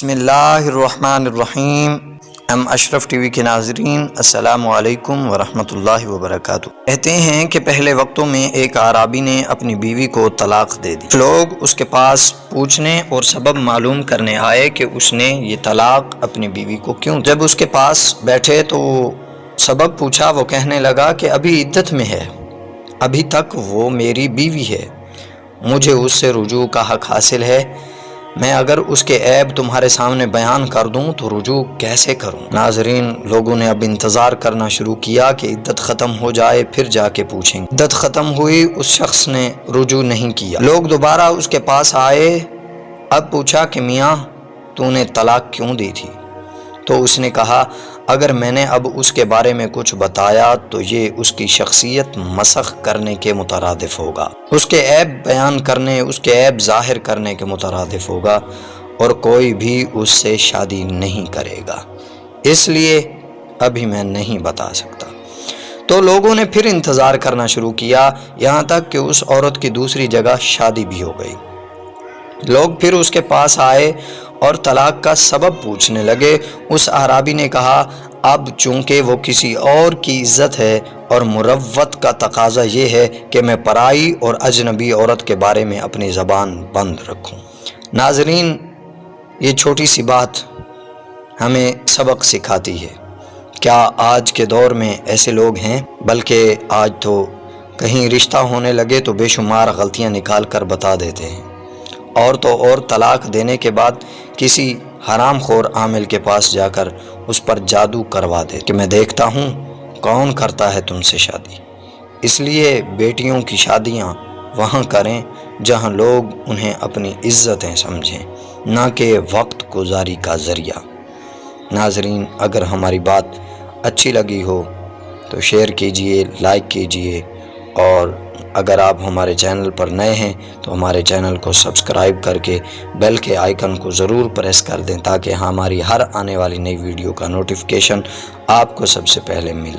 بسم اللہ الرحمن الرحیم۔ اشرف ٹی وی کے ناظرین، السلام علیکم ورحمۃ اللہ وبرکاتہ۔ کہتے ہیں کہ پہلے وقتوں میں ایک اعرابی نے اپنی بیوی کو طلاق دے دی۔ لوگ اس کے پاس پوچھنے اور سبب معلوم کرنے آئے کہ اس نے یہ طلاق اپنی بیوی کو کیوں دی۔ جب اس کے پاس بیٹھے تو سبب پوچھا، وہ کہنے لگا کہ ابھی عدت میں ہے، ابھی تک وہ میری بیوی ہے، مجھے اس سے رجوع کا حق حاصل ہے، میں اگر اس کے عیب تمہارے سامنے بیان کر دوں تو رجوع کیسے کروں؟ ناظرین، لوگوں نے اب انتظار کرنا شروع کیا کہ عدت ختم ہو جائے پھر جا کے پوچھیں گے۔ عدت ختم ہوئی، اس شخص نے رجوع نہیں کیا۔ لوگ دوبارہ اس کے پاس آئے، اب پوچھا کہ میاں تو نے طلاق کیوں دی تھی؟ تو اس نے کہا، اگر میں نے اب اس کے بارے میں کچھ بتایا تو یہ اس کی شخصیت مسخ کرنے کے مترادف ہوگا، اس کے عیب بیان کرنے، اس کے عیب ظاہر کرنے کے مترادف ہوگا، اور کوئی بھی اس سے شادی نہیں کرے گا، اس لیے ابھی میں نہیں بتا سکتا۔ تو لوگوں نے پھر انتظار کرنا شروع کیا، یہاں تک کہ اس عورت کی دوسری جگہ شادی بھی ہو گئی۔ لوگ پھر اس کے پاس آئے اور طلاق کا سبب پوچھنے لگے۔ اس اعرابی نے کہا، اب چونکہ وہ کسی اور کی عزت ہے اور مروت کا تقاضا یہ ہے کہ میں پرائی اور اجنبی عورت کے بارے میں اپنی زبان بند رکھوں۔ ناظرین، یہ چھوٹی سی بات ہمیں سبق سکھاتی ہے۔ کیا آج کے دور میں ایسے لوگ ہیں؟ بلکہ آج تو کہیں رشتہ ہونے لگے تو بے شمار غلطیاں نکال کر بتا دیتے ہیں، اور تو اور طلاق دینے کے بعد کسی حرام خور عامل کے پاس جا کر اس پر جادو کروا دے کہ میں دیکھتا ہوں کون کرتا ہے تم سے شادی۔ اس لیے بیٹیوں کی شادیاں وہاں کریں جہاں لوگ انہیں اپنی عزتیں سمجھیں، نہ کہ وقت گزاری کا ذریعہ۔ ناظرین، اگر ہماری بات اچھی لگی ہو تو شیئر کیجئے، لائک کیجئے، اور اگر آپ ہمارے چینل پر نئے ہیں تو ہمارے چینل کو سبسکرائب کر کے بیل کے آئیکن کو ضرور پریس کر دیں تاکہ ہماری ہر آنے والی نئی ویڈیو کا نوٹیفیکیشن آپ کو سب سے پہلے ملے۔